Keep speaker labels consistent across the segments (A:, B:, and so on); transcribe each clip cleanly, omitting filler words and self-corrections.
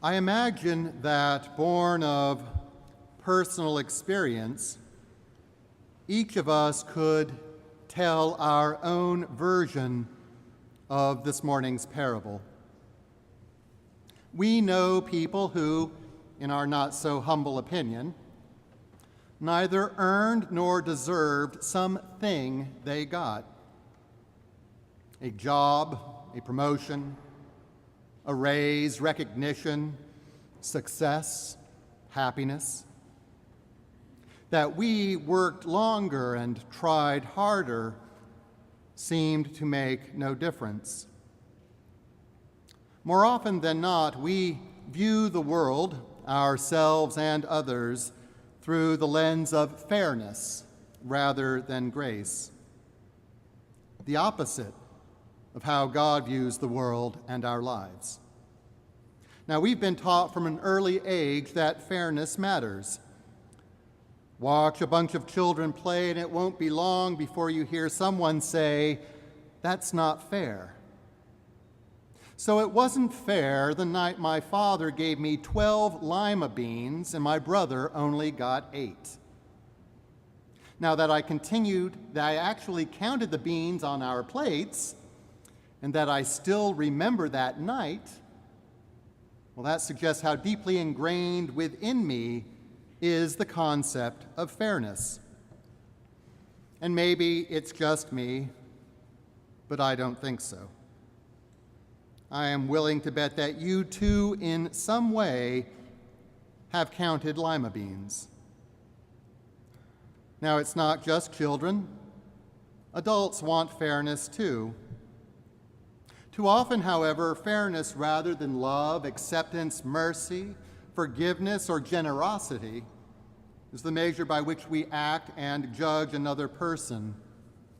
A: I imagine that, born of personal experience, each of us could tell our own version of this morning's parable. We know people who, in our not so humble opinion, neither earned nor deserved something they got. A job, a promotion, a raise, recognition, success, happiness. That we worked longer and tried harder seemed to make no difference. More often than not, we view the world, ourselves and others, through the lens of fairness rather than grace. The opposite of how God views the world and our lives. Now, we've been taught from an early age that fairness matters. Watch a bunch of children play, and it won't be long before you hear someone say, "That's not fair." So it wasn't fair the night my father gave me 12 lima beans and my brother only got 8. Now that I actually counted the beans on our plates, and that I still remember that night, well, that suggests how deeply ingrained within me is the concept of fairness. And maybe it's just me, but I don't think so. I am willing to bet that you too, in some way, have counted lima beans. Now, it's not just children. Adults want fairness too. Too often, however, fairness rather than love, acceptance, mercy, forgiveness, or generosity is the measure by which we act and judge another person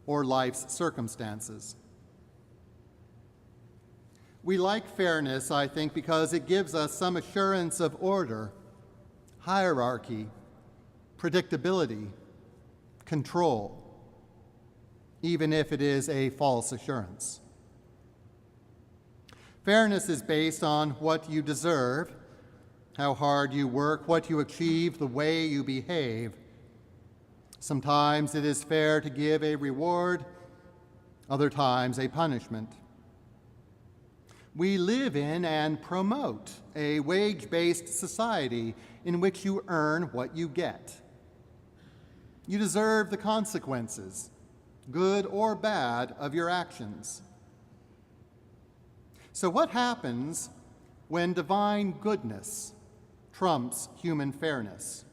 A: or life's circumstances. We like fairness, I think, because it gives us some assurance of order, hierarchy, predictability, control, even if it is a false assurance. Fairness is based on what you deserve, how hard you work, what you achieve, the way you behave. Sometimes it is fair to give a reward, other times a punishment. We live in and promote a wage-based society in which you earn what you get. You deserve the consequences, good or bad, of your actions. So what happens when divine goodness trumps human fairness?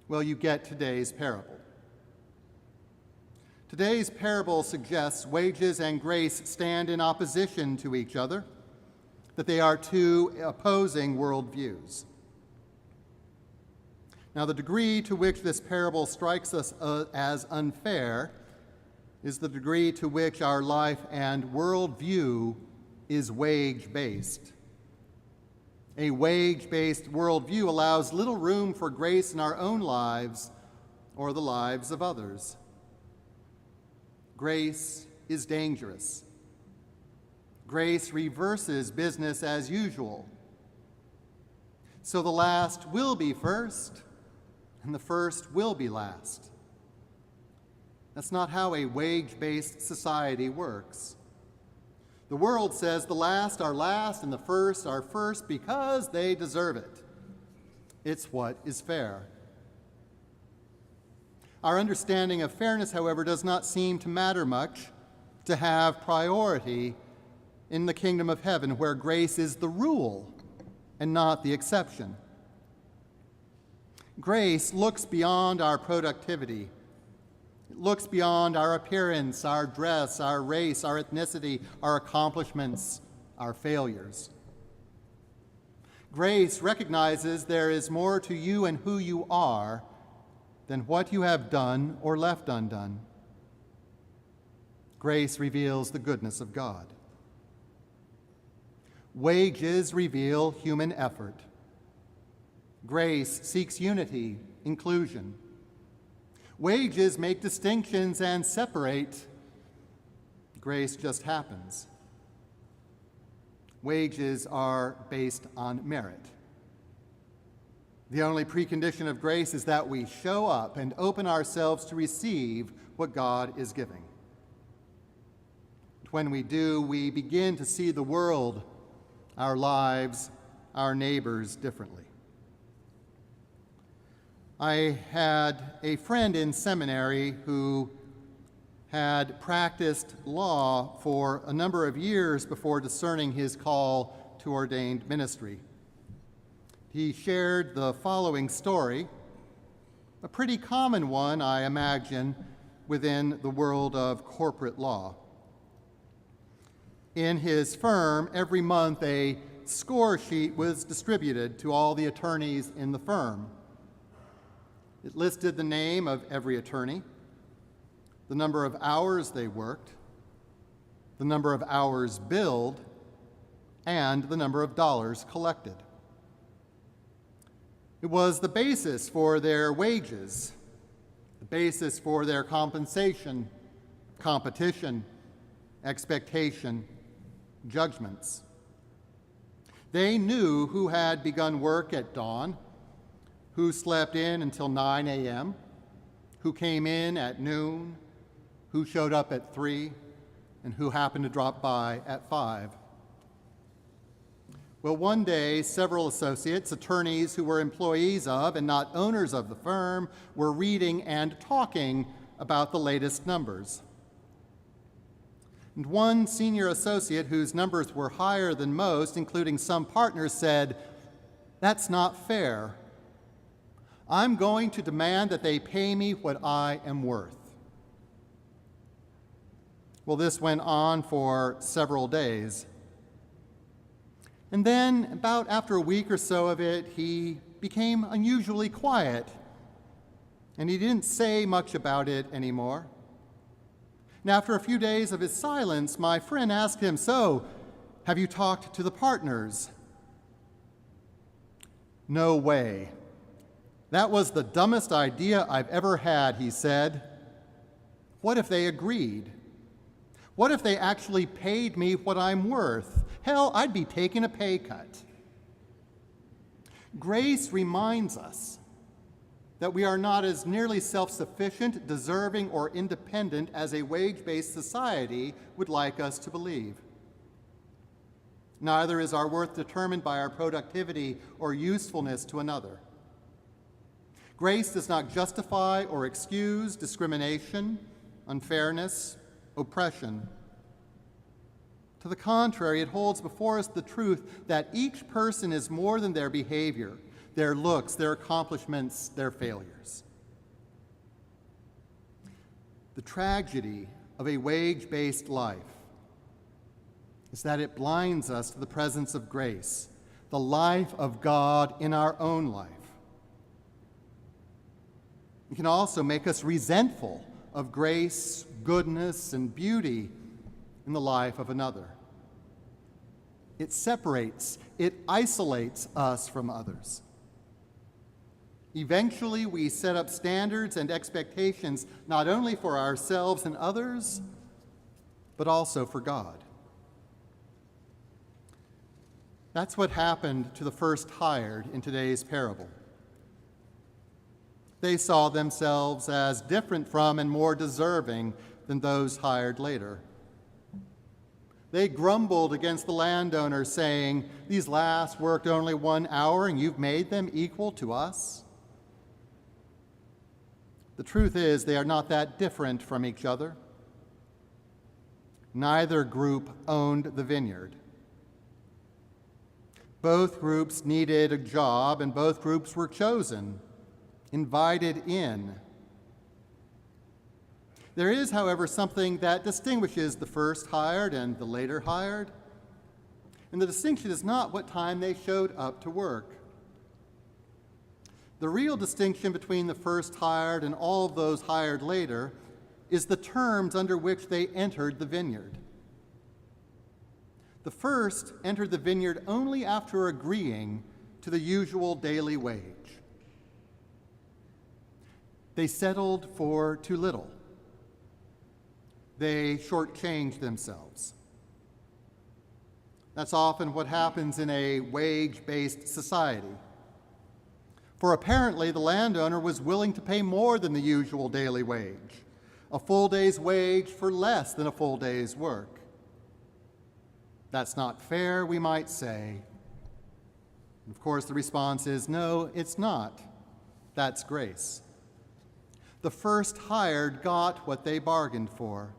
A: Well, you get today's parable. Today's parable suggests wages and grace stand in opposition to each other, that they are two opposing worldviews. Now, the degree to which this parable strikes us as unfair is the degree to which our life and worldview is wage-based. A wage-based worldview allows little room for grace in our own lives or the lives of others. Grace is dangerous. Grace reverses business as usual. So the last will be first, and the first will be last. That's not how a wage-based society works. The world says the last are last and the first are first because they deserve it. It's what is fair. Our understanding of fairness, however, does not seem to matter much, to have priority in the kingdom of heaven, where grace is the rule and not the exception. Grace looks beyond our productivity. It looks beyond our appearance, our dress, our race, our ethnicity, our accomplishments, our failures. Grace recognizes there is more to you and who you are than what you have done or left undone. Grace reveals the goodness of God. Wages reveal human effort. Grace seeks unity, inclusion. Wages make distinctions and separate. Grace just happens. wages are based on merit. The only precondition of grace is that we show up and open ourselves to receive what God is giving. When we do, we begin to see the world, our lives, our neighbors differently. I had a friend in seminary who had practiced law for a number of years before discerning his call to ordained ministry. He shared the following story, a pretty common one, I imagine, within the world of corporate law. In his firm, every month a score sheet was distributed to all the attorneys in the firm. It listed the name of every attorney, the number of hours they worked, the number of hours billed, and the number of dollars collected. It was the basis for their wages, the basis for their compensation, competition, expectation, judgments. They knew who had begun work at dawn, who slept in until 9 a.m., who came in at noon, who showed up at 3, and who happened to drop by at 5. Well, one day, several associates, attorneys who were employees of and not owners of the firm, were reading and talking about the latest numbers. And one senior associate whose numbers were higher than most, including some partners, said, "That's not fair. I'm going to demand that they pay me what I am worth." Well, this went on for several days. And then, about after a week or so of it, he became unusually quiet, and he didn't say much about it anymore. And after a few days of his silence, my friend asked him, "So, have you talked to the partners?" "No way. That was the dumbest idea I've ever had," he said. "What if they agreed? What if they actually paid me what I'm worth? Hell, I'd be taking a pay cut." Grace reminds us that we are not as nearly self-sufficient, deserving, or independent as a wage-based society would like us to believe. Neither is our worth determined by our productivity or usefulness to another. Grace does not justify or excuse discrimination, unfairness, oppression. To the contrary, it holds before us the truth that each person is more than their behavior, their looks, their accomplishments, their failures. The tragedy of a wage-based life is that it blinds us to the presence of grace, the life of God in our own life. It can also make us resentful of grace, goodness, and beauty in the life of another. It separates, it isolates us from others. Eventually, we set up standards and expectations not only for ourselves and others, but also for God. That's what happened to the first hired in today's parable. They saw themselves as different from and more deserving than those hired later. They grumbled against the landowner, saying, "These last worked only 1 hour, and you've made them equal to us?" The truth is, they are not that different from each other. Neither group owned the vineyard. Both groups needed a job, and both groups were chosen, invited in. There is, however, something that distinguishes the first hired and the later hired. And the distinction is not what time they showed up to work. The real distinction between the first hired and all of those hired later is the terms under which they entered the vineyard. The first entered the vineyard only after agreeing to the usual daily wage. They settled for too little. They shortchanged themselves. That's often what happens in a wage-based society. For apparently the landowner was willing to pay more than the usual daily wage, a full day's wage for less than a full day's work. That's not fair, we might say. Of course, the response is, no, it's not. That's grace. The first hired got what they bargained for.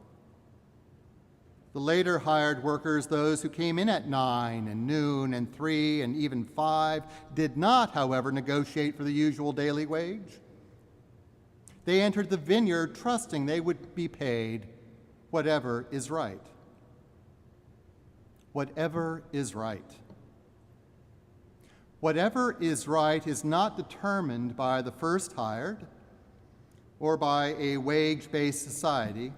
A: The later hired workers, those who came in at 9 and noon and 3 and even 5, did not, however, negotiate for the usual daily wage. They entered the vineyard trusting they would be paid whatever is right. Whatever is right. Whatever is right is not determined by the first hired or by a wage-based society,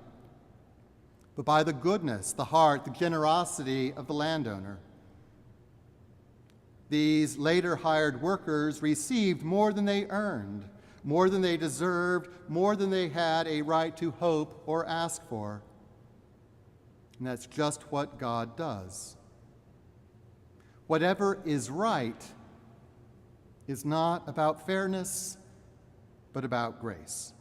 A: but by the goodness, the heart, the generosity of the landowner. These later hired workers received more than they earned, more than they deserved, more than they had a right to hope or ask for. And that's just what God does. Whatever is right is not about fairness, but about grace.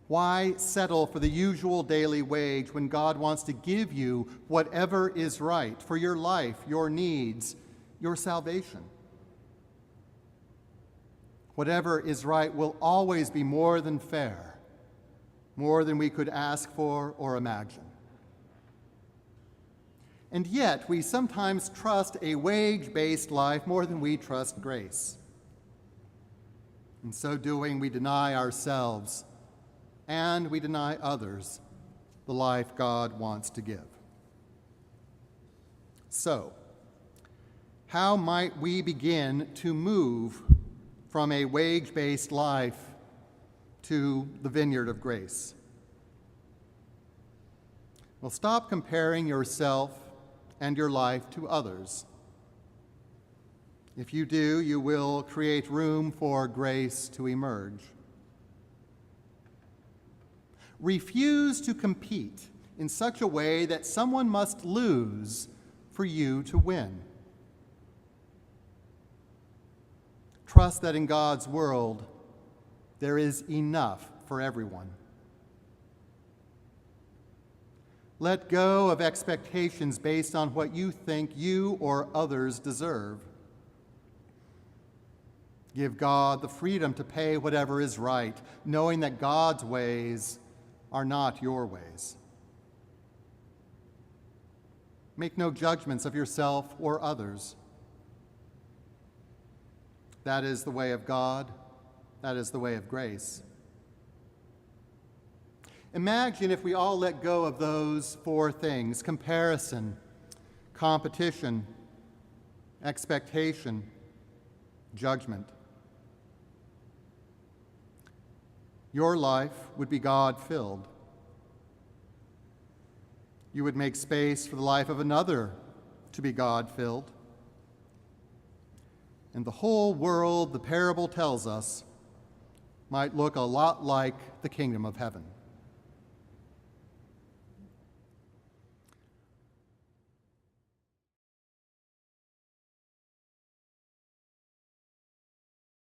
A: Why settle for the usual daily wage when God wants to give you whatever is right for your life, your needs, your salvation? Whatever is right will always be more than fair, more than we could ask for or imagine. And yet, we sometimes trust a wage-based life more than we trust grace. In so doing, we deny ourselves and we deny others the life God wants to give. So, how might we begin to move from a wage-based life to the vineyard of grace? Well, stop comparing yourself and your life to others. If you do, you will create room for grace to emerge. Refuse to compete in such a way that someone must lose for you to win. Trust that in God's world, there is enough for everyone. Let go of expectations based on what you think you or others deserve. Give God the freedom to pay whatever is right, knowing that God's ways are not your ways. Make no judgments of yourself or others. That is the way of God. That is the way of grace. Imagine if we all let go of those 4 things: comparison, competition, expectation, judgment. Your life would be God-filled. You would make space for the life of another to be God-filled. And the whole world, the parable tells us, might look a lot like the kingdom of heaven.